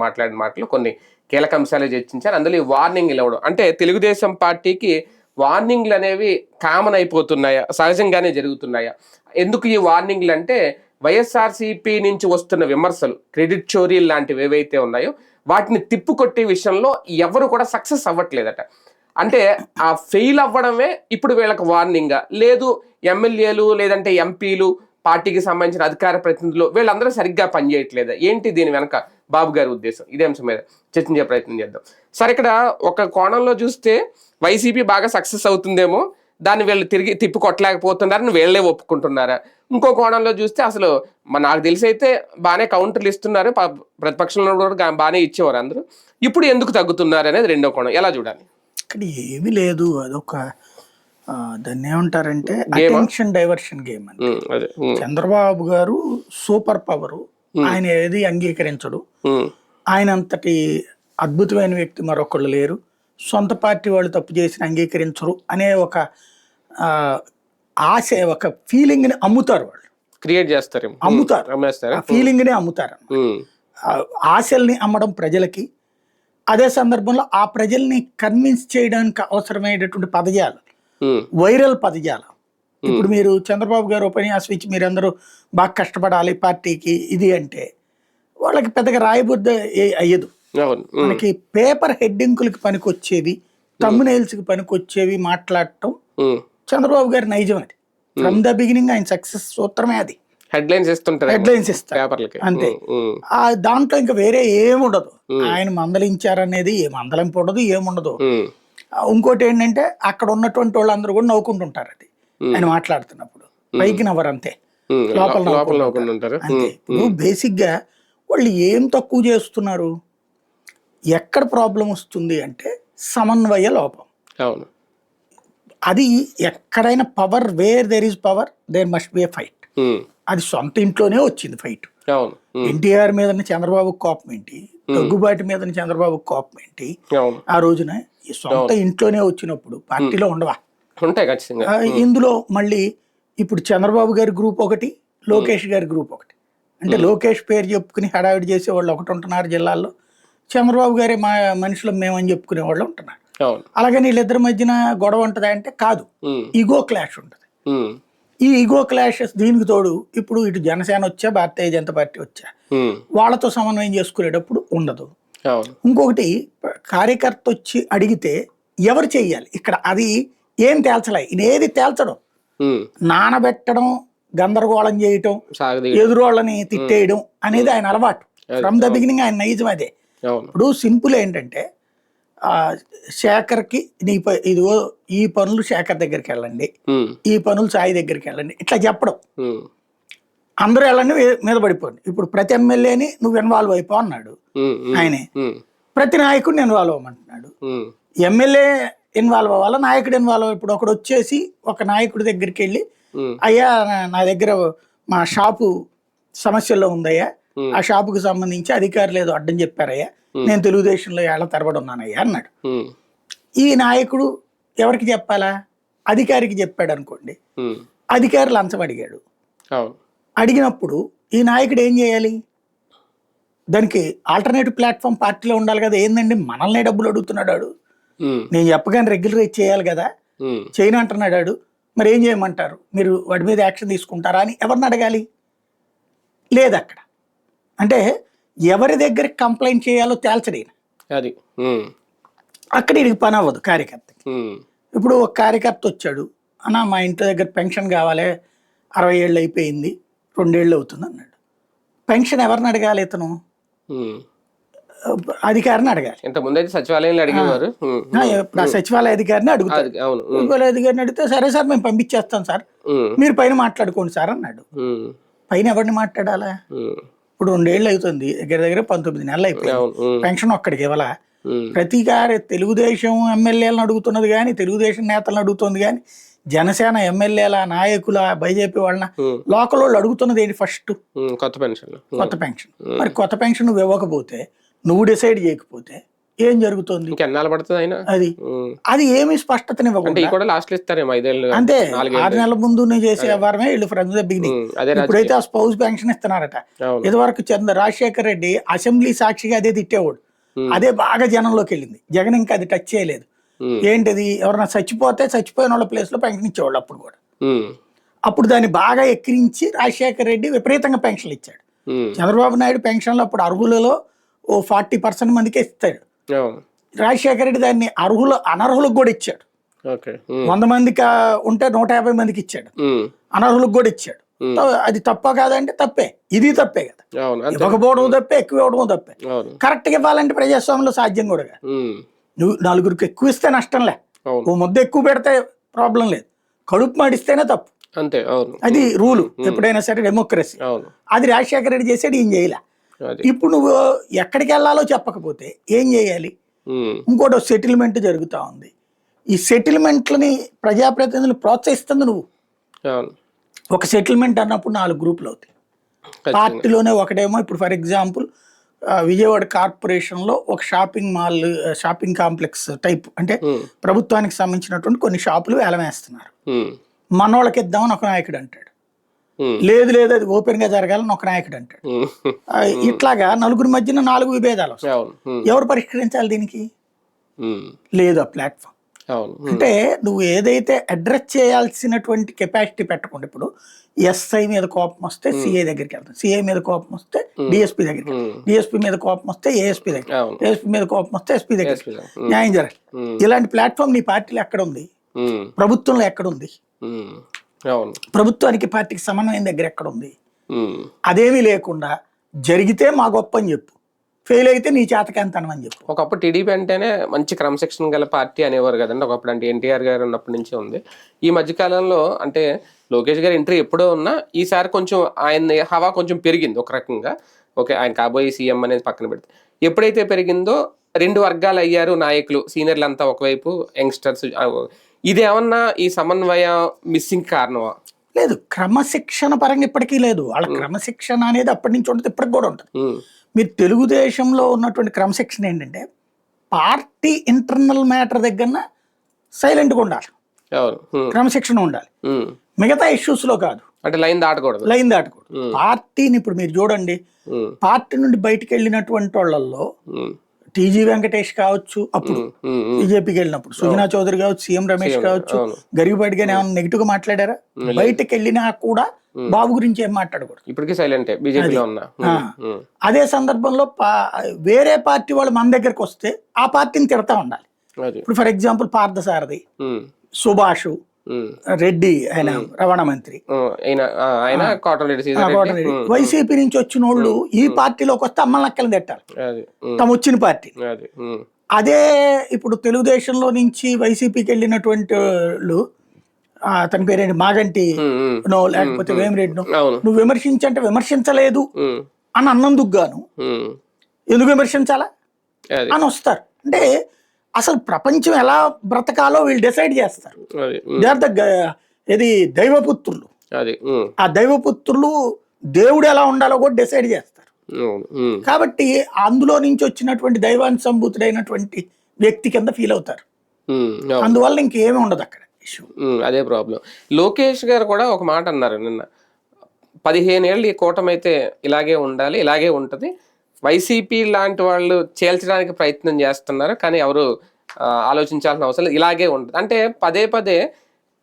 మాట్లాడిన మాటలు కొన్ని కీలక అంశాలు చర్చించారు. అందులో ఈ వార్నింగ్ ఇవ్వడం అంటే తెలుగుదేశం పార్టీకి వార్నింగ్లు అనేవి కామన్ అయిపోతున్నాయా, సహజంగానే జరుగుతున్నాయా? ఎందుకు ఈ వార్నింగ్లు అంటే వైఎస్ఆర్సీపీ నుంచి వస్తున్న విమర్శలు, క్రెడిట్ చోరీలు లాంటివి ఏవైతే ఉన్నాయో వాటిని తిప్పుకొట్టే విషయంలో ఎవరు కూడా సక్సెస్ అవ్వట్లేదట. అంటే ఆ ఫెయిల్ అవ్వడమే ఇప్పుడు వీళ్ళకి వార్నింగా, లేదు ఎమ్మెల్యేలు లేదంటే ఎంపీలు పార్టీకి సంబంధించిన అధికార ప్రతినిధులు వీళ్ళందరూ సరిగ్గా పనిచేయట్లేదా ఏంటి? దీని వెనక బాబు గారి ఉద్దేశం ఇదే అంశం మీద చర్చించే ప్రయత్నం చేద్దాం. సరే, ఇక్కడ ఒక కోణంలో చూస్తే వైసీపీ బాగా సక్సెస్ అవుతుందేమో, దాన్ని వీళ్ళు తిరిగి తిప్పికొట్టలేకపోతున్నారని వీళ్ళే ఒప్పుకుంటున్నారా? ఇంకో కోణంలో చూస్తే అసలు నాకు తెలిసి అయితే బాగానే కౌంటర్లు ఇస్తున్నారు, ప్రతిపక్షంలో కూడా బాగానే ఇచ్చేవారు అందరూ, ఇప్పుడు ఎందుకు తగ్గుతున్నారు అనేది రెండో కోణం. ఎలా చూడాలి? ఇక్కడ ఏమీ లేదు, అదొక దాన్ని ఏమంటారంటే అటెన్షన్ డైవర్షన్ గేమ్ అని. చంద్రబాబు గారు సూపర్ పవరు, ఆయన ఏది అంగీకరించడు, ఆయన అంతటి అద్భుతమైన వ్యక్తి మరొకళ్ళు లేరు, సొంత పార్టీ వాళ్ళు తప్పు చేసిన అంగీకరించరు అనే ఒక ఆశ, ఒక ఫీలింగ్ ని అమ్ముతారు, వాళ్ళు క్రియేట్ చేస్తారు, అమ్ముతారు, ఆ ఫీలింగ్ ని అమ్ముతారు. ఆశల్ని అమ్మడం ప్రజలకి, అదే సందర్భంలో ఆ ప్రజల్ని కన్విన్స్ చేయడానికి అవసరమైనటువంటి పదజాలు, వైరల్ పదజాలం. ఇప్పుడు మీరు చంద్రబాబు గారు ఉపన్యాసం ఇచ్చి మీరందరూ బాగా కష్టపడాలి పార్టీకి ఇది అంటే వాళ్ళకి పెద్దగా రాయబుద్ధ అయ్యదు. మనకి పేపర్ హెడ్డింగులకి పనికొచ్చేవి, తమ్మునేల్స్కి పనికొచ్చేవి మాట్లాడటం చంద్రబాబు గారి నైజం. అది ఫ్రమ్ ద బిగినింగ్ ఆయన సక్సెస్ సూత్రమే అది. హెడ్లైన్స్ ఇస్తారు అంతే. ఆ దాంట్లో ఇంకా వేరే ఏముండదు. ఆయన మందలించారనేది ఏ మందలింపు ఉండదు, ఏముండదు. ఇంకోటి ఏంటంటే అక్కడ ఉన్నటువంటి వాళ్ళందరూ కూడా నవ్వుకుంటుంటారు అది ఆయన మాట్లాడుతున్నప్పుడు, పైకి నవ్వరు అంతే, లోపల నవ్వుకుంటారు అంతే. ఇప్పుడు బేసిక్ గా వాళ్ళు ఏం తక్కువ చేస్తున్నారు, ఎక్కడ ప్రాబ్లం వస్తుంది అంటే సమన్వయ లోపం. అది ఎక్కడైనా power, where there is power there must be a fight. అది సొంత ఇంట్లోనే వచ్చింది ఫైట్. ఎన్టీఆర్ మీద చంద్రబాబు కోపం ఏంటి, దగ్గుబాటి మీద చంద్రబాబు కోపం ఏంటి, ఆ రోజున ఈ సొంత ఇంట్లోనే వచ్చినప్పుడు పార్టీలో ఉండవా? ఇందులో మళ్ళీ ఇప్పుడు చంద్రబాబు గారి గ్రూప్ ఒకటి, లోకేష్ గారి గ్రూప్ ఒకటి. అంటే లోకేష్ పేరు చెప్పుకుని హడావిడి చేసే వాళ్ళు ఒకటి ఉంటున్నారు జిల్లాల్లో, చంద్రబాబు గారి మా మనుషులు మేమని చెప్పుకునే వాళ్ళు ఉంటున్నారు. అలాగని వీళ్ళిద్దరి మధ్యన గొడవ ఉంటుందా అంటే కాదు, ఈగో క్లాష్ ఉంటుంది. ఈ ఈగో క్లాషెస్ దీనికి తోడు ఇప్పుడు ఇటు జనసేన వచ్చా, భారతీయ జనతా పార్టీ వచ్చా, వాళ్ళతో సమన్వయం చేసుకునేటప్పుడు ఉండదు. ఇంకొకటి కార్యకర్త వచ్చి అడిగితే ఎవరు చెయ్యాలి ఇక్కడ, అది ఏం తేల్చలే, ఇదేది తేల్చడం, నానబెట్టడం, గందరగోళం చేయటం, ఎదురోళ్ళని తిట్టేయడం అనేది ఆయన అలవాటు. ఫ్రమ్ ద బిగినింగ్ ఆయన నైజం అదే. ఇప్పుడు సింపుల్ ఏంటంటే శేఖర్కి ఇదిగో ఈ పనులు శేఖర్ దగ్గరికి వెళ్ళండి, ఈ పనులు సాయి దగ్గరికి వెళ్ళండి, ఇట్లా చెప్పడం. అందరూ వెళ్ళండి మీద పడిపోండి. ఇప్పుడు ప్రతి ఎమ్మెల్యేని నువ్వు ఇన్వాల్వ్ అయిపో అన్నాడు ఆయనే, ప్రతి నాయకుడిని ఇన్వాల్వ్ అవ్వమంటున్నాడు. ఎమ్మెల్యే ఇన్వాల్వ్ అవ్వాలా, నాయకుడు ఇన్వాల్వ్. ఇప్పుడు ఒకడు వచ్చేసి ఒక నాయకుడి దగ్గరికి వెళ్ళి, అయ్యా నా దగ్గర మా షాపు సమస్యల్లో ఉందయ్యా, ఆ షాపుకి సంబంధించి అధికారులు ఏదో అడ్డం చెప్పారయ్యా, నేను తెలుగుదేశంలో ఏళ్ల తరబడి ఉన్నానయ్యా అన్నాడు. ఈ నాయకుడు ఎవరికి చెప్పాలా? అధికారికి చెప్పాడు అనుకోండి, అధికారి లంచం అడిగాడు. అడిగినప్పుడు ఈ నాయకుడు ఏం చేయాలి? దానికి ఆల్టర్నేటివ్ ప్లాట్ఫామ్ పార్టీలో ఉండాలి కదా. ఏందండి మనల్నే డబ్బులు అడుగుతున్నాడు, నేను చెప్పగానే రెగ్యులరైజ్ చేయాలి కదా, చేయను అంటున్నాడు, మరి ఏం చేయమంటారు, మీరు వాడి మీద యాక్షన్ తీసుకుంటారా అని ఎవరిని అడగాలి? లేదు అక్కడ. అంటే ఎవరి దగ్గర కంప్లైంట్ చేయాలో తేల్చడే అది. అక్కడ ఇది పని అవ్వదు కార్యకర్తకి. ఇప్పుడు ఒక కార్యకర్త వచ్చాడు, అన్నా మా ఇంటి దగ్గర పెన్షన్ కావాలి, 60 ఏళ్ళు అయిపోయింది, 2 ఏళ్ళు అవుతుంది అన్నాడు. పెన్షన్ ఎవరిని అడగాలి? ఇతను అధికారిని అడగాలి. ఇంతకుముందు సచివాలయంలో అడిగేవారు, ఇప్పుడు ఆ సచివాలయ అధికారిని అడుగుతారు. సచివాలయ అధికారిని అడిగితే సరే సార్ మేము పంపించేస్తాం సార్, మీరు పైన మాట్లాడుకోండి సార్ అన్నాడు. పైన ఎవరిని మాట్లాడాలా? ఇప్పుడు 2 ఏళ్ళు అవుతుంది, దగ్గర దగ్గర 19 నెలలు అయిపోయింది, పెన్షన్ ఒక్కడికి ఇవ్వాలా? ప్రతికారి తెలుగుదేశం ఎమ్మెల్యేలను అడుగుతున్నది కానీ, తెలుగుదేశం నేతలను అడుగుతుంది కానీ, జనసేన ఎమ్మెల్యేల నాయకుల బీజేపీ వాళ్ళ లోకల్ వాళ్ళు అడుగుతున్నది ఏంటి? ఫస్ట్ కొత్త పెన్షన్. మరి కొత్త పెన్షన్ నువ్వు ఇవ్వకపోతే, నువ్వు డిసైడ్ చేయకపోతే ఏం జరుగుతుంది ఇంకెన్నాళ్ళు పడుతుంది అయినా అది అది ఏమి అంటే స్పష్టతనివ్వకుండా ఇవి కూడా లాస్ట్ ఇస్తారేమో 5 ఏళ్ళు అంతే 4 6 నెలల ముందు చేసే వ్యవహారమే వీళ్ళు ఫ్రమ్ ద బిగినింగ్. అదే ఇప్పుడైతే ఆ స్పౌస్ పెన్షన్ ఇస్తున్నారట. అవును. ఇదివరకు రాజశేఖర్ రెడ్డి అసెంబ్లీ సాక్షిగా అదే తిట్టేవాడు. అదే బాగా జనంలోకి వెళ్ళింది. జగన్ ఇంకా అది టచ్ చేయలేదు. ఏంటిది, ఎవరైనా చచ్చిపోయిన వాళ్ళ ప్లేస్ లో పెన్షన్ ఇచ్చేవాళ్ళు అప్పుడు కూడా. అప్పుడు దాన్ని బాగా ఎక్కిరించి రాజశేఖర్ రెడ్డి విపరీతంగా పెన్షన్లు ఇచ్చాడు. చంద్రబాబు నాయుడు పెన్షన్లు అప్పుడు అర్హులలో ఓ 40% మందికే ఇస్తాడు. రాజశేఖర రెడ్డి దాన్ని అనర్హులకు కూడా ఇచ్చాడు. 100 మందికి ఉంటే 150 మందికి ఇచ్చాడు, అనర్హులకు కూడా ఇచ్చాడు. అది తప్ప కాదంటే తప్పే, ఇది తప్పే కదా. ఇవ్వకపోవడం తప్పే, ఎక్కువ ఇవ్వడం తప్పే. కరెక్ట్ గా ఇవ్వాలంటే ప్రజాస్వామ్యంలో సాధ్యం కూడా కాదు. నువ్వు 4గురికి ఎక్కువ ఇస్తే నష్టంలే, ఓ ముద్ద ఎక్కువ పెడితే ప్రాబ్లం లేదు, కడుపు మాడిస్తేనే తప్పు. అంతే, అది రూలు ఎప్పుడైనా సరే, డెమోక్రసీ. అది రాజశేఖర రెడ్డి చేసాడు, ఏం చేయాల. ఇప్పుడు నువ్వు ఎక్కడికి వెళ్ళాలో చెప్పకపోతే ఏం చేయాలి? ఇంకోటి సెటిల్మెంట్ జరుగుతూ ఉంది. ఈ సెటిల్మెంట్లని ప్రజాప్రతినిధులు ప్రోత్సహిస్తుంది నువ్వు. ఒక సెటిల్మెంట్ అన్నప్పుడు 4 గ్రూపులు అవుతాయి. పార్టీలోనే ఒకటేమో, ఇప్పుడు ఫర్ ఎగ్జాంపుల్ విజయవాడ కార్పొరేషన్ లో ఒక షాపింగ్ కాంప్లెక్స్ టైప్, అంటే ప్రభుత్వానికి సంబంధించినటువంటి కొన్ని షాపులు వేలం వేస్తున్నారు. మనోళ్ళకి ఇద్దామని ఒక నాయకుడు అంటాడు, లేదు లేదు అది ఓపెన్ గా జరగాలని ఒక నాయకుడు అంటాడు. ఇట్లాగా 4 మధ్యన 4 విభేదాలు వస్తాయి. ఎవరు పరిష్కరించాలి దీనికి? లేదు ఆ ప్లాట్ఫామ్. అంటే నువ్వు ఏదైతే అడ్రస్ చేయాల్సినటువంటి కెపాసిటీ పెట్టకుండా, ఇప్పుడు ఎస్ఐ మీద కోపం వస్తే సిఐ దగ్గరికి వెళ్తాం, సిఐ మీద కోపం వస్తే డిఎస్పీ దగ్గరికి, డిఎస్పీ మీద కోపం వస్తే ఏఎస్పీ దగ్గర, ఏఎస్పీ మీద కోపం వస్తే ఎస్పీ దగ్గర న్యాయం జరగాలి. ఇలాంటి ప్లాట్ఫామ్ నీ పార్టీలో ఎక్కడ ఉంది? ప్రభుత్వంలో ఎక్కడ ఉంది? ప్రభుత్వానికి పార్టీకి సమన్వయం దగ్గర ఎక్కడ ఉంది? అదేమీ లేకుండా జరిగితే మా గొప్ప అని చెప్పు, ఫెయిల్ అయితే నీ చేతకాంతనం అని చెప్పు. ఒకప్పుడు టీడీపీ అంటేనే మంచి క్రమశిక్షణ గల పార్టీ అనేవారు కదండి ఒకప్పుడు. అంటే ఎన్టీఆర్ గారు ఉన్నప్పటి నుంచే ఉంది. ఈ మధ్యకాలంలో అంటే లోకేష్ గారి ఎంట్రీ ఎప్పుడో ఉన్నా, ఈసారి కొంచెం ఆయన హవా కొంచెం పెరిగింది ఒక రకంగా. ఓకే, ఆయన కాబోయే సీఎం అనేది పక్కన పెడితే, ఎప్పుడైతే పెరిగిందో 2 వర్గాలు అయ్యారు నాయకులు, సీనియర్లు అంతా ఒకవైపు, యంగ్స్టర్స్. ఇదేమన్నా ఈ సమన్వయ మిస్సింగ్ కారణమా? లేదు, క్రమశిక్షణ పరంగా ఇప్పటికీ లేదు. వాళ్ళ క్రమశిక్షణ అనేది అప్పటి నుంచి ఉంటుంది, ఇప్పటికి కూడా ఉంటుంది. మీరు తెలుగుదేశంలో ఉన్నటువంటి క్రమశిక్షణ ఏంటంటే, పార్టీ ఇంటర్నల్ మ్యాటర్ దగ్గర సైలెంట్గా ఉండాలి, క్రమశిక్షణ ఉండాలి. మిగతా ఇష్యూస్ లో కాదు, అంటే లైన్ దాటకూడదు. పార్టీని ఇప్పుడు మీరు చూడండి, పార్టీ నుండి బయటకు వెళ్ళినటువంటి వాళ్ళల్లో టీజీ వెంకటేష్ కావచ్చు, అప్పుడు బీజేపీకి వెళ్ళినప్పుడు సుజనా చౌదరి కావచ్చు, సీఎం రమేష్ కావచ్చు, గరిగిపాటి గాని ఏమైనా నెగిటివ్ గా మాట్లాడారా? బయటకు వెళ్ళినా కూడా బాబు గురించి ఏం మాట్లాడకూడదు, ఇప్పటికీ సైలెంటే బీజేపీలో ఉన్నా. అదే సందర్భంలో వేరే పార్టీ వాళ్ళు మన దగ్గరకు వస్తే ఆ పార్టీని తిడతా ఉండాలి. ఇప్పుడు ఫర్ ఎగ్జాంపుల్ పార్థసారథి, సుభాష్ రెడ్డి, ఆయన రవాణా మంత్రి, వైసీపీ నుంచి వచ్చిన వాళ్ళు ఈ పార్టీలోకి వస్తే అమ్మల నక్కలు తిట్టాలి, తమ వచ్చిన పార్టీ. అదే ఇప్పుడు తెలుగుదేశంలో నుంచి వైసీపీకి వెళ్ళినటువంటి వాళ్ళు, అతని పేరేంటి, మాగంటి నో లేకపోతే వేమిరెడ్డి, నువ్వు విమర్శించంటే విమర్శించలేదు అని అన్నందుకు గాను ఎందుకు విమర్శించాలా అని వస్తారు. అంటే అసలు ప్రపంచం ఎలా బ్రతకాలో వీళ్ళు డిసైడ్ చేస్తారు. ఇది దైవపుత్రులు, ఆ దైవపుత్రులు దేవుడు ఎలా ఉండాలో కూడా డిసైడ్ చేస్తారు. కాబట్టి అందులో నుంచి వచ్చినటువంటి దైవాన్ని సంభూతుడైనటువంటి వ్యక్తి కింద ఫీల్ అవుతారు. అందువల్ల ఇంకేమీ ఉండదు అక్కడ ఇష్యూ. అదే ప్రాబ్లం. లోకేష్ గారు కూడా ఒక మాట అన్నారు నిన్న, 15 ఏళ్ళు ఈ కూటమి అయితే ఇలాగే ఉండాలి, ఇలాగే ఉంటది, వైసీపీ లాంటి వాళ్ళు చేల్చడానికి ప్రయత్నం చేస్తున్నారు, కానీ ఎవరు ఆలోచించాల్సిన అవసరం లేదు, ఇలాగే ఉంటుంది. అంటే పదే పదే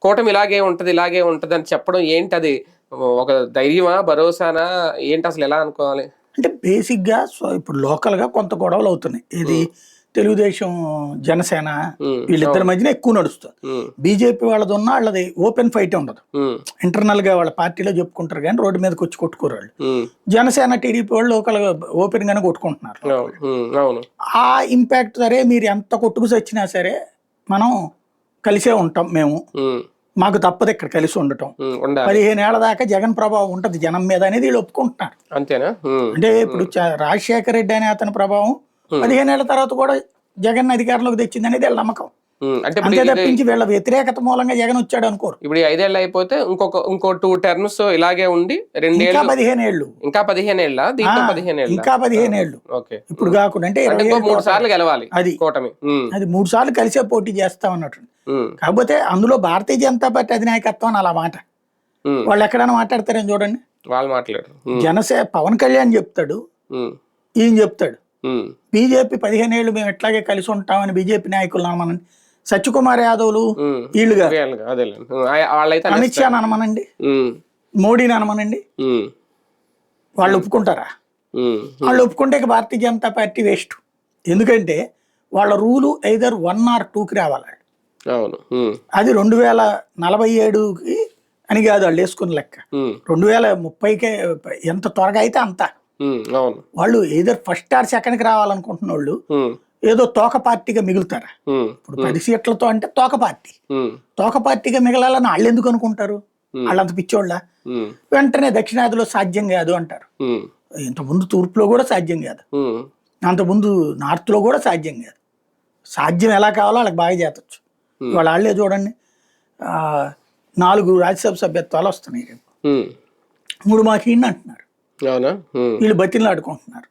కూటమి ఇలాగే ఉంటుంది, ఇలాగే ఉంటుంది అని చెప్పడం ఏంటి? అది ఒక ధైర్యమా, భరోసానా ఏంటి, అసలు ఎలా అనుకోవాలి? అంటే బేసిక్గా ఇప్పుడు లోకల్గా కొంత గొడవలు అవుతున్నాయి. ఇది తెలుగుదేశం జనసేన వీళ్ళిద్దరి మధ్యన ఎక్కువ నడుస్తుంది. బీజేపీ వాళ్ళది ఉన్న వాళ్ళది ఓపెన్ ఫైట్ ఉండదు, ఇంటర్నల్ గా వాళ్ళ పార్టీలో చెప్పుకుంటారు కానీ రోడ్డు మీదకి వచ్చి కొట్టుకోరు వాళ్ళు. జనసేన టీడీపీ వాళ్ళు లోకల్ ఓపెన్ గానే కొట్టుకుంటున్నారు. ఆ ఇంపాక్ట్ సరే, మీరు ఎంత కొట్టుకు వచ్చినా సరే మనం కలిసే ఉంటాం, మేము మాకు తప్పదు ఇక్కడ కలిసి ఉండటం. 15 ఏళ్ల దాకా జగన్ ప్రభావం ఉంటది జనం మీద అనేది వీళ్ళు ఒప్పుకుంటున్నారు. అంతేనా? అంటే ఇప్పుడు రాజశేఖర రెడ్డి అనే అతని ప్రభావం 15 ఏళ్ల తర్వాత కూడా జగన్ అధికారంలోకి తెచ్చింది అనేది వీళ్ళ నమ్మకం. అంటే అంతే తప్పించి వీళ్ళ వ్యతిరేకత మూలంగా జగన్ వచ్చాడు అనుకోరు. ఇప్పుడు 5 ఏళ్ళు అయిపోతే ఇంకో 2 టర్మ్స్ ఇలాగే ఉండి 2 ఇంకా ఏళ్ళు 15 ఏళ్ళు ఇంకా 15 ఏళ్ళ దీంతో 15 ఏళ్ళ ఇంకా 15 ఏళ్ళు ఓకే. ఇప్పుడు కాకుండా అంటే అంటే 20 ఇంకో ఏళ్ళు 3 సార్లు గెలవాలి అది కూటమి. అది 3 సార్లు కలిసే పోటీ చేస్తాం అన్నట్టు. కాకపోతే అందులో భారతీయ జనతా పార్టీ అధినాయకత్వం అని అలా మాట వాళ్ళు ఎక్కడైనా మాట్లాడతారని చూడండి. వాళ్ళు మాట్లాడారు. పవన్ కళ్యాణ్ చెప్తాడు, ఈయన చెప్తాడు. బీజేపీ 15 ఏళ్ళు మేము ఎట్లాగే కలిసి ఉంటామని బీజేపీ నాయకులు అనమనండి, సత్యకుమార్ యాదవ్లు వీళ్ళుగా అమిత్ షా అనమనండి, మోడీని అనమనండి, వాళ్ళు ఒప్పుకుంటారా? వాళ్ళు ఒప్పుకుంటే ఇక భారతీయ జనతా పార్టీ వేస్ట్. ఎందుకంటే వాళ్ళ రూలు ఐదర్ 1 or 2కి రావాలి. అది 2047కి అని కాదు వాళ్ళు వేసుకున్న లెక్క. 2030కే ఎంత త్వరగా అయితే అంత. వాళ్ళు ఏదర్ ఫస్ట్ ఆర్ సెకండ్కి రావాలనుకుంటున్న వాళ్ళు ఏదో తోక పార్టీగా మిగులుతారా? ఇప్పుడు 10 సీట్లతో అంటే తోక పార్టీగా మిగలాలని వాళ్ళు ఎందుకు అనుకుంటారు? వాళ్ళంత పిచ్చోళ్ళ. వెంటనే దక్షిణాదిలో సాధ్యం కాదు అంటారు. ఇంతకుముందు తూర్పులో కూడా సాధ్యం కాదు, అంతకుముందు నార్త్లో కూడా సాధ్యం కాదు. సాధ్యం ఎలా కావాలో వాళ్ళకి బాగా చేతొచ్చు. వాళ్ళే చూడండి 4 రాజ్యసభ సభ్యత్వాలు వస్తున్నాయి రేపు. 3 మాకు ఇన్ని అంటున్నారు. వీళ్ళు బతిని ఆడుకుంటున్నారు.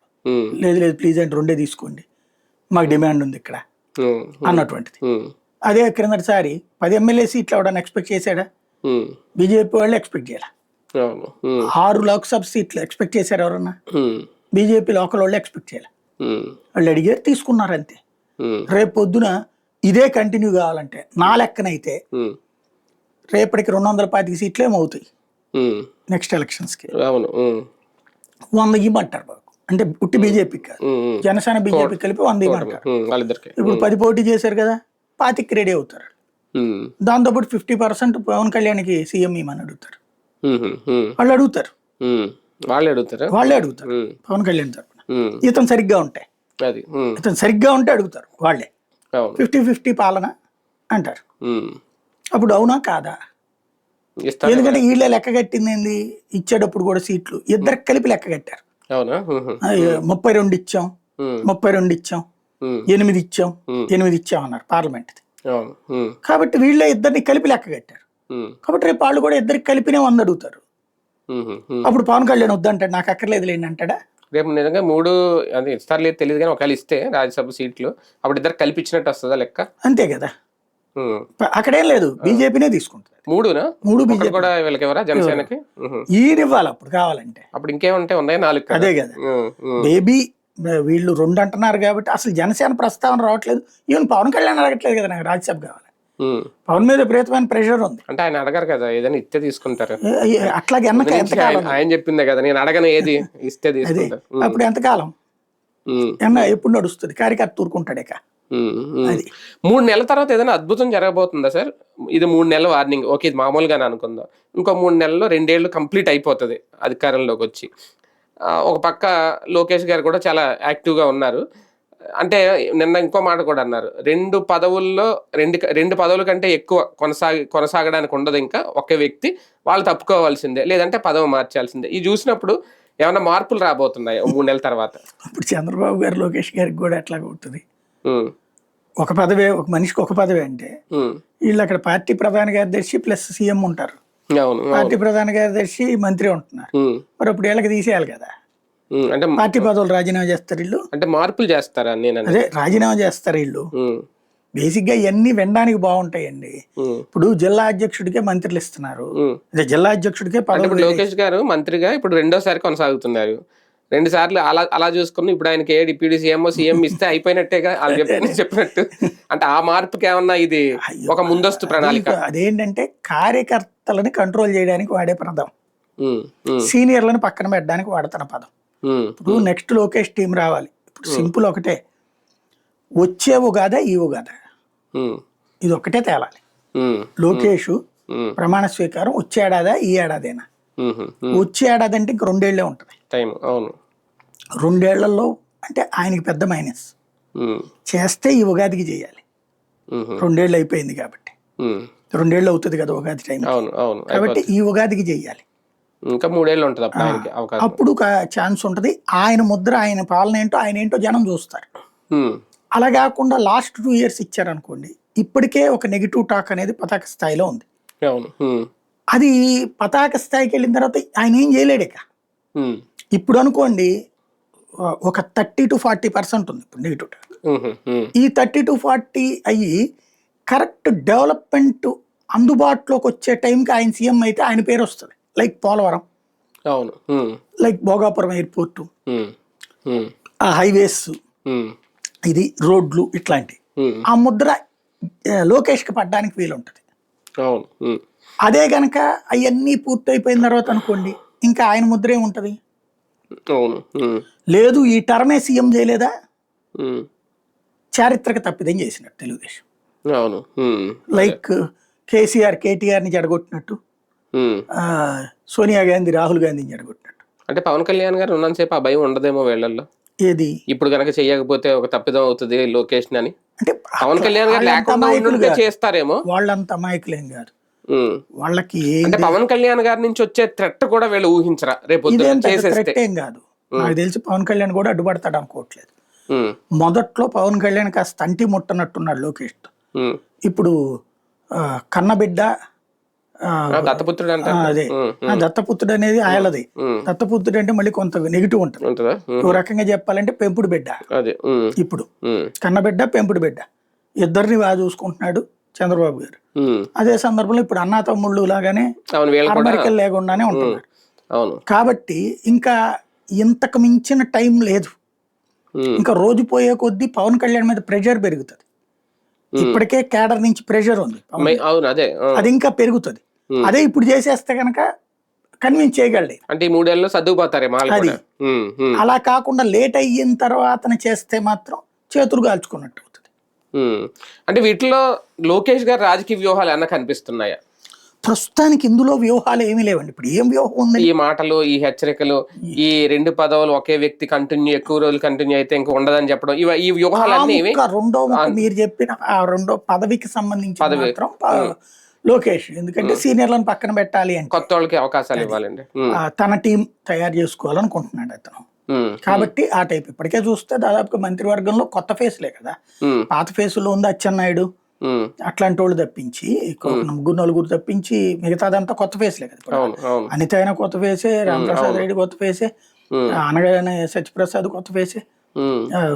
లేదు ప్లీజ్ అంటే 2 తీసుకోండి, మాకు డిమాండ్ ఉంది ఇక్కడ అన్నటువంటిది. అదే క్రిందటిసారి 10 ఎమ్మెల్యే సీట్లు ఎవడన్నా ఎక్స్పెక్ట్ చేశాడా? బీజేపీ వాళ్ళు ఎక్స్పెక్ట్ చేయాలి. 6 లోక్సభ సీట్లు ఎక్స్పెక్ట్ చేశారు ఎవరన్నా? బీజేపీ లోకల్ వాళ్ళు ఎక్స్పెక్ట్ చేయాలి. వాళ్ళు అడిగారు, తీసుకున్నారు అంతే. రేపు పొద్దున ఇదే కంటిన్యూ కావాలంటే నా లెక్కనైతే రేపటికి 225 సీట్లు ఏమవుతాయి నెక్స్ట్ ఎలక్షన్స్కి. 100 ఇవ్వమంటారు బాబు, అంటే పుట్టి బీజేపీకి కాదు, జనసేన బీజేపీ కలిపి 100 ఇవ్వమంటారు. ఇప్పుడు 10 పోటీ చేశారు కదా, 25కి రెడీ అవుతారు. దాంతోపాటు 50% పవన్ కళ్యాణ్కి సీఎం ఇవ్వమని అడుగుతారు. వాళ్ళు అడుగుతారు, వాళ్ళే అడుగుతారు పవన్ కళ్యాణ్ తరపున. ఇతను సరిగ్గా అడుగుతారు వాళ్ళే. 50-50 పాలన అంటారు. అప్పుడు అవునా కాదా? ఎందుకంటే వీళ్ళే లెక్క కట్టింది ఏంది, ఇచ్చేటప్పుడు కూడా సీట్లు ఇద్దరికి కలిపి లెక్క కట్టారు. 32 ఇచ్చాం, 8 ఇచ్చాం అన్నారు పార్లమెంట్. కాబట్టి వీళ్ళే ఇద్దరిని కలిపి లెక్క కట్టారు. కాబట్టి రేపు వాళ్ళు కూడా ఇద్దరికి కలిపినే 100 అడుగుతారు. అప్పుడు పవన్ కళ్యాణ్ వద్దంటాడు, నాకు అక్కర్లేదు లేండి అంటాడా? రేపు నిజంగా 3 అది ఇస్తారు లేదు తెలియదు కానీ ఒకవేళ ఇస్తే రాజ్యసభ సీట్లు అప్పుడు ఇద్దరు కల్పించినట్టు వస్తుందా లెక్క? అంతే కదా. అక్కడేం లేదు, బీజేపీనే తీసుకుంటుంది. 3 బీజేపీ కూడా వీళ్ళకి ఎవరా జనసేనకి ఈయన ఇవ్వాలి అప్పుడు కావాలంటే. అప్పుడు ఇంకేముంటాయి, ఉన్నాయి 4. అదే కదా, బేబీ వీళ్ళు 2 అంటున్నారు కాబట్టి అసలు జనసేన ప్రస్తావన రావట్లేదు. ఈవెన్ పవన్ కళ్యాణ్ అడగట్లేదు కదా నాకు రాజ్యసభ కావాలి. పవన్ మీద విపరీతమైన ప్రెషర్ ఉంది. అంటే ఆయన అడగారు కదా, ఏదైనా ఇస్తే తీసుకుంటారు. అట్లాగే ఆయన చెప్పిందే కదా, నేను అడగను ఏది ఇస్తే తీసుకుంటారు. అప్పుడు ఎంతకాలం ఎప్పుడు నడుస్తుంది? కార్యకర్త ఊరుకుంటాడే. 3 నెలల తర్వాత ఏదైనా అద్భుతం జరగబోతుందా సార్? ఇది 3 నెలల వార్నింగ్, ఓకే ఇది మామూలుగానే అనుకుందాం. ఇంకో 3 నెలల్లో 2 ఏళ్ళు కంప్లీట్ అయిపోతుంది అధికారంలోకి వచ్చి. ఒక పక్క లోకేష్ గారు కూడా చాలా యాక్టివ్గా ఉన్నారు. అంటే నిన్న ఇంకో మాట కూడా అన్నారు, 2 పదవుల్లో 2 పదవుల కంటే ఎక్కువ కొనసాగడానికి ఉండదు, ఇంకా ఒకే వ్యక్తి, వాళ్ళు తప్పుకోవాల్సిందే, లేదంటే పదవి మార్చాల్సిందే. ఇది చూసినప్పుడు ఏమైనా మార్పులు రాబోతున్నాయి 3 నెలల తర్వాత? ఇప్పుడు చంద్రబాబు గారు లోకేష్ గారికి కూడా ఎట్లా ఉంటుంది, ఒక పదవే, ఒక మనిషికి ఒక పదవి అంటే వీళ్ళు అక్కడ పార్టీ ప్రధాన కార్యదర్శి ప్లస్ సీఎం ఉంటారు, పార్టీ ప్రధాన కార్యదర్శి మంత్రి ఉంటున్నారు. మరి అప్పుడు వీళ్ళకి తీసేయాలి కదా, అంటే పార్టీ పదవులు రాజీనామా చేస్తారు వీళ్ళు. అంటే మార్పులు చేస్తారా? అదే రాజీనామా చేస్తారు వీళ్ళు. బేసిక్ గా ఇవన్నీ వినడానికి బాగుంటాయండి. ఇప్పుడు జిల్లా అధ్యక్షుడికే మంత్రులు ఇస్తున్నారు, అదే జిల్లా అధ్యక్షుడికే పదవి. లోకేష్ గారు మంత్రిగా ఇప్పుడు 2వ సారి కొనసాగుతున్నారు. 2 సార్లు అలా చూసుకుని ఇప్పుడు ఆయనకి డిప్యూటీ సీఎం ఇస్తే అయిపోయినట్టేగా వాళ్ళు చెప్పినట్టు. అంటే ఆ మార్పుకి ఏమన్నా ఇది ఒక ముందస్తు ప్రణాళిక? అదేంటంటే కార్యకర్తలని కంట్రోల్ చేయడానికి వాడే పదం, సీనియర్లను పక్కన పెట్టడానికి వాడుతున్న పదం. ఇప్పుడు నెక్స్ట్ లోకేష్ టీం రావాలి. ఇప్పుడు సింపుల్ ఒకటే, వచ్చేవు కాదా ఈవు కాదా, ఇది ఒక్కటే తేలాలి. లోకేష్ ప్రమాణ స్వీకారం వచ్చే ఏడాదా ఈ ఏడాదేనా? వచ్చే ఏడాది అంటే ఇంక 2 ఏళ్లే ఉంటుంది. 2 ఏళ్లలో అంటే ఆయనకి పెద్ద మైనస్. చేస్తే ఈ ఉగాదికి చేయాలి, 2 ఏళ్ళు అయిపోయింది కాబట్టి. 2 ఏళ్ళు అవుతుంది కదా ఉగాది టైం, కాబట్టి ఈ ఉగాదికి చేయాలి. ఇంకా 3 ఏళ్ళు ఉంటుంది అప్పుడు ఛాన్స్ ఉంటుంది. ఆయన ముద్ర, ఆయన పాలన ఏంటో, ఆయన ఏంటో జనం చూస్తారు. అలా కాకుండా లాస్ట్ 2 years ఇచ్చారనుకోండి, ఇప్పటికే ఒక నెగిటివ్ టాక్ అనేది పతాక స్థాయిలో ఉంది. అవును. అది పతాక స్థాయికి వెళ్ళిన తర్వాత ఆయన ఏం చేయలేడు ఇక. ఇప్పుడు అనుకోండి ఒక 30-40% ఉంది ఇప్పుడు నెగిటివ్ టాక్. ఈ 30-40 అయ్యి కరెక్ట్ డెవలప్మెంట్ అందుబాటులోకి వచ్చే టైంకి ఆయన సీఎం అయితే ఆయన పేరు వస్తుంది. లైక్ పోలవరం, అవును, లైక్ భోగాపురం ఎయిర్పోర్టు, ఆ హైవేస్, ఇది రోడ్లు, ఇట్లాంటి ఆ ముద్ర లోకేష్కి పడ్డానికి వీలుంటది. అవును. అదే గనక అవన్నీ పూర్తయిపోయిన తర్వాత అనుకోండి ఇంకా ఆయన ముద్ర ఏముంటది? అవును. లేదు ఈ టర్మే సీఎం చేయలేదా, చారిత్రక తప్పిదం చేసినట్టు తెలుగుదేశం. అవును. లైక్ కేసీఆర్ కేటీఆర్ని జడగొట్టినట్టు, సోనియా గాంధీ రాహుల్ గాంధీని జడగొట్టినట్టు. అంటే పవన్ కళ్యాణ్ గారు ఉన్నంతసేపు ఆ భయం ఉండదేమో వీళ్ళల్లో. ఏది ఇప్పుడు కనుక చెయ్యకపోతే ఒక తప్పిదం అవుతుంది లోకేష్ అని. అంటే పవన్ కళ్యాణ్ గారు లేకుండా ఉంటే చేస్తారేమో. వాళ్ళంత అమాయకులేం కాదు. వాళ్ళకి అంటే పవన్ కళ్యాణ్ గారి నుంచి వచ్చే థ్రెట్ కూడా వీళ్ళు ఊహించరా రేపు థ్రెట్ ఏం కాదు. నాకు తెలిసి పవన్ కళ్యాణ్ కూడా అడ్డుపడతాడు అనుకోవట్లేదు. మొదట్లో పవన్ కళ్యాణ్ కాస్త అంటి ముట్టనట్టున్నాడు లోకేష్. ఇప్పుడు కన్నబిడ్డ దత్తపుత్రుడు అంటే అదే దత్తపుత్రుడు అనేది ఆయనది. దత్తపుత్రుడు అంటే మళ్ళీ కొంత నెగిటివ్ ఉంటుంది. ఓ రకంగా చెప్పాలంటే పెంపుడు బిడ్డ. ఇప్పుడు కన్నబిడ్డ పెంపుడు బిడ్డ ఇద్దరిని బాగా చూసుకుంటున్నాడు చంద్రబాబు గారు. అదే సందర్భంలో ఇప్పుడు అన్నా తమ్ముళ్ళు లాగానే అమెరికలు లేకుండానే ఉంటున్నారు. కాబట్టి ఇంకా ఇంతకు మించిన టైం లేదు. ఇంకా రోజు పోయే కొద్దీ పవన్ కళ్యాణ్ మీద ప్రెషర్ పెరుగుతుంది. ఇప్పటికే కేడర్ నుంచి ప్రెషర్ ఉంది, అది ఇంకా పెరుగుతుంది. అదే ఇప్పుడు చేసేస్తే కనుక కన్విన్స్ చేయగలడు. అంటే 3 ఏళ్ళు సర్దుకుపోతారే. అది అలా కాకుండా లేట్ అయిన తర్వాత చేస్తే మాత్రం చేతులు కాల్చుకున్నట్టు అవుతుంది. అంటే వీటిలో లోకేష్ గారు రాజకీయ వ్యూహాలు ఏమన్నా కనిపిస్తున్నాయా? ప్రస్తుతానికి ఇందులో వ్యూహాలు ఏమీ లేవండి. ఇప్పుడు ఏం వ్యూహం ఉంది? ఈ మాటలు, ఈ హెచ్చరికలు, ఈ 2 పదవులు ఒకే వ్యక్తి కంటిన్యూ ఎక్కువ రోజులు కంటిన్యూ అయితే ఇంకా ఉండదని చెప్పడం, ఈ వ్యూహాలన్నీ రెండో మీరు చెప్పిన ఆ రెండో పదవికి సంబంధించి మాత్రం లోకేష్, ఎందుకంటే సీనియర్లను పక్కన పెట్టాలి అంటే కొత్త వాళ్ళకి అవకాశాలు ఇవ్వాలండి. తన టీం తయారు చేసుకోవాలనుకుంటున్నాడు అతను. కాబట్టి ఆ టైప్ ఇప్పటికే చూస్తే దాదాపుగా మంత్రివర్గంలో కొత్త ఫేస్లే కదా. పాత ఫేసులో ఉంది అచ్చెన్నాయుడు, అట్లాంటి వాళ్ళు తప్పించి 3-4 తప్పించి మిగతాదంతా కొత్త ఫేస్లే కదా. అనిత అయినా కొత్త ఫేసే, రామప్రసాద్ రెడ్డి కొత్త ఫేసే, అనగానే సత్యప్రసాద్ కొత్త ఫేసే,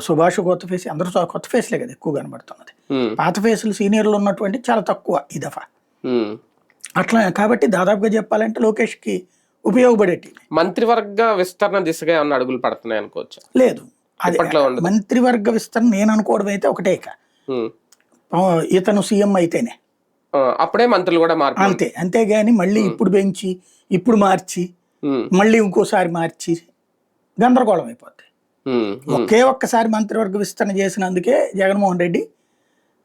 సుభాష్ కొత్త ఫేసే, అందరూ కొత్త ఫేస్లే కదా ఎక్కువ కనబడుతున్నది. పాత ఫేసులు సీనియర్లు ఉన్నటువంటి చాలా తక్కువ ఈ దఫా. అట్లా కాబట్టి దాదాపుగా చెప్పాలంటే లోకేష్ కి ఉపయోగపడేటి. మంత్రివర్గ విస్తరణ దిశగా ఏమన్నా అడుగులు పడుతున్నాయి అనుకోవచ్చు? లేదు, మంత్రివర్గ విస్తరణ నేను అనుకోవడం అయితే ఒకటే, ఇతను సీఎం అయితేనే అప్పుడే మంత్రులు కూడా మార్పు, అంతే. అంతేగాని మళ్ళీ ఇప్పుడు పెంచి ఇప్పుడు మార్చి మళ్ళీ ఇంకోసారి మార్చి గందరగోళం అయిపోద్ది. ఒక్కసారి మంత్రివర్గ విస్తరణ చేసినందుకే జగన్మోహన్ రెడ్డి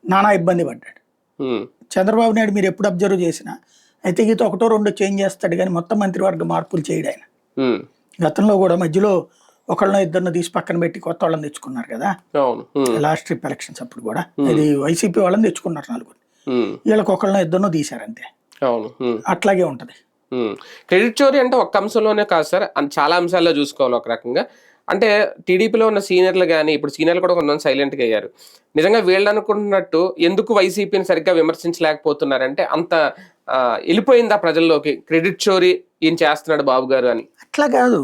నానా ఇబ్బంది పడ్డాడు. చంద్రబాబు నాయుడు మీరు ఎప్పుడు అబ్జర్వ్ చేసినా అయితే గీత 1-2 చేంజ్ చేస్తాడు కానీ మొత్తం మంత్రివర్గ మార్పులు చేయడు ఆయన. గతంలో కూడా మధ్యలో ఒకళ్ళనో ఇద్దరిని తీసి పక్కన పెట్టి కొత్త వాళ్ళని తెచ్చుకున్నారు కదా లాస్ట్ ట్రిప్ ఎలక్షన్స్ అప్పుడు కూడా. ఇది వైసీపీ వాళ్ళని తెచ్చుకున్నారు 4. వీళ్ళకి ఒకళ్ళనో ఇద్దరినో తీశారు అంతే. అట్లాగే ఉంటది. క్రెడిట్ చోరీ అంటే ఒక్క అంశంలోనే కాదు సార్, చాలా అంశాల్లో చూసుకోవాలి ఒక రకంగా. అంటే టీడీపీలో ఉన్న సీనియర్లు కానీ ఇప్పుడు సీనియర్లు కూడా కొంతమంది సైలెంట్గా అయ్యారు. నిజంగా వీళ్ళు అనుకుంటున్నట్టు ఎందుకు వైసీపీని సరిగ్గా విమర్శించలేకపోతున్నారంటే అంత వెళ్ళిపోయిందా ప్రజల్లోకి క్రెడిట్ చోరీ ఈయన చేస్తున్నాడు బాబు గారు అని? అట్లా కాదు,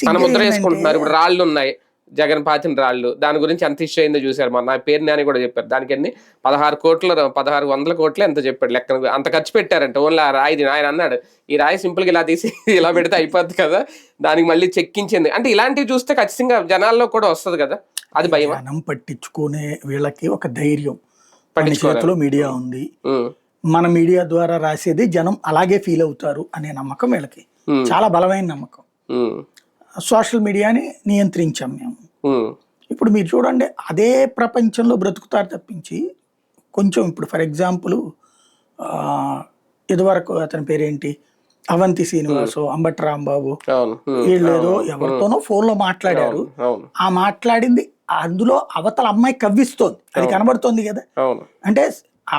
మన ముద్ర వేసుకుంటున్నారు. ఇప్పుడు రాళ్ళు ఉన్నాయి, జగన్ పాతిన రాళ్ళు, దాని గురించి ఎంత ఇష్యూ అయిందో చూసారు. నా పేరు నాని కూడా చెప్పారు. దానికి అన్ని 1600 కోట్లు ఎంత చెప్పాడు లెక్క, అంత ఖర్చు పెట్టారంట ఓన్లీ ఆ రాయిది. ఆయన అన్నాడు ఈ రాయి సింపుల్ గా ఇలా తీసి ఇలా పెడితే అయిపోద్ది కదా, దానికి మళ్ళీ చెక్కించింది అంటే. ఇలాంటివి చూస్తే ఖచ్చితంగా జనాల్లో కూడా వస్తుంది కదా, అది భయం. జనం పట్టించుకునే వీళ్ళకి ఒక ధైర్యం, చేతిలో మీడియా ఉంది, మన మీడియా ద్వారా రాసేది జనం అలాగే ఫీల్ అవుతారు అనే నమ్మకం వీళ్ళకి చాలా బలమైన నమ్మకం. సోషల్ మీడియాని నియంత్రించాం మేము. ఇప్పుడు మీరు చూడండి, అదే ప్రపంచంలో బ్రతుకుతారు తప్పించి కొంచెం ఇప్పుడు ఫర్ ఎగ్జాంపుల్ ఇదివరకు అతని పేరేంటి అవంతి శ్రీనివాసు, అంబటి రాంబాబు, వీళ్ళేదో ఎవరితోనో ఫోన్లో మాట్లాడారు. ఆ మాట్లాడింది అందులో అవతల అమ్మాయి కవ్విస్తోంది, అది కనబడుతోంది కదా. అంటే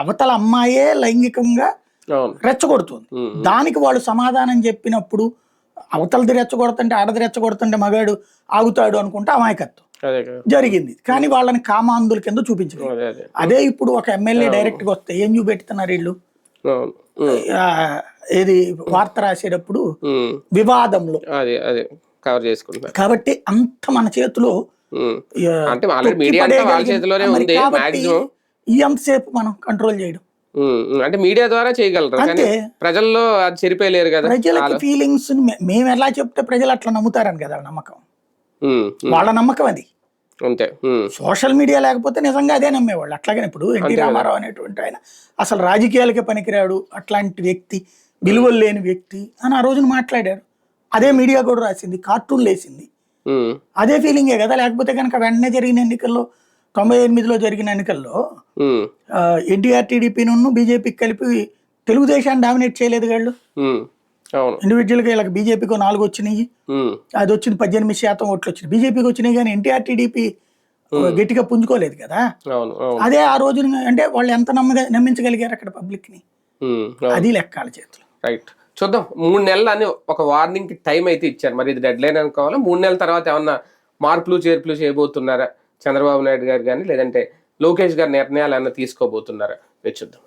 అవతల అమ్మాయే లైంగికంగా రెచ్చగొడుతుంది. దానికి వాళ్ళు సమాధానం చెప్పినప్పుడు అవతలది రెచ్చగొడుతుంటే ఆడది రెచ్చగొడుతుంటే మగాడు ఆగుతాడు అనుకుంటే అమాయకత్వం. అదే కదా. జరిగింది. కానీ వాళ్ళని కామాంధుల కింద చూపించలేదు. అదే అదే. అదే ఇప్పుడు ఒక ఎమ్మెల్యే డైరెక్ట్ గా వస్తే ఏం చూపెడుతున్నారు వీళ్ళు? అవును. ఆ, ఏది వార్త రాసేటప్పుడు వివాదంలో. అదే అదే కవర్ చేసుకుంటున్నారు. కాబట్టి అంత మన చేతిలో అంటే ఆల్రెడీ మీడియా అంతా వాళ్ళ చేతిలోనే ఉంది మాక్సిమం. ఈ అంతసేపు మనం కంట్రోల్ చేయడం అంటే మీడియా ద్వారా చేయగలరు కానీ అంతే. ప్రజల్లో అది చెరిపేయలేరు కదా. ప్రజలకి ఫీలింగ్స్ మేము ఎలా చెప్తే ప్రజలు అట్లా నమ్ముతారని కదా నమ్మకం. వాళ్ళ నమ్మకం అది. అంతే. సోషల్ మీడియా లేకపోతే నిజంగా అదే నమ్మేవాళ్ళు. అట్లాగే ఇప్పుడు ఎన్టీ రామారావు అనేటువంటి ఆయన అసలు రాజకీయాలకే పనికిరాడు, అట్లాంటి వ్యక్తి, విలువలు లేని వ్యక్తి అని ఆ రోజున మాట్లాడారు. అదే మీడియా కూడా రాసింది, కార్టూన్లు వేసింది. అదే ఫీలింగే కదా. లేకపోతే కనుక వెంటనే జరిగిన ఎన్నికల్లో 98లో జరిగిన ఎన్నికల్లో ఎన్టీఆర్ టీడీపీను బీజేపీకి కలిపి తెలుగుదేశాన్ని డామినేట్ చేయలేదు వాళ్ళు. ఇండివిజువల్గా వీళ్ళకి బీజేపీకి 4 వచ్చినాయి, అది వచ్చింది 18% ఓట్లు వచ్చినాయి. బీజేపీకి వచ్చినాయి కానీ ఎన్టీఆర్ టీడీపీ గట్టిగా పుంజుకోలేదు కదా. అదే ఆ రోజు అంటే వాళ్ళు ఎంత నమ్మించగలిగారు అక్కడ పబ్లిక్ ని, అది లెక్కాల చేతులు. రైట్, చూద్దాం. 3 నెలలు అని ఒక వార్నింగ్ కి టైం అయితే ఇచ్చారు. మరి ఇది డెడ్ లైన్ అనుకోవాలా? 3 నెలల తర్వాత ఏమన్నా మార్పులు చేర్పులు చేయబోతున్నారా చంద్రబాబు నాయుడు గారు కానీ, లేదంటే లోకేష్ గారి నిర్ణయాలు ఏమన్నా తీసుకోబోతున్నారా? చూద్దాం.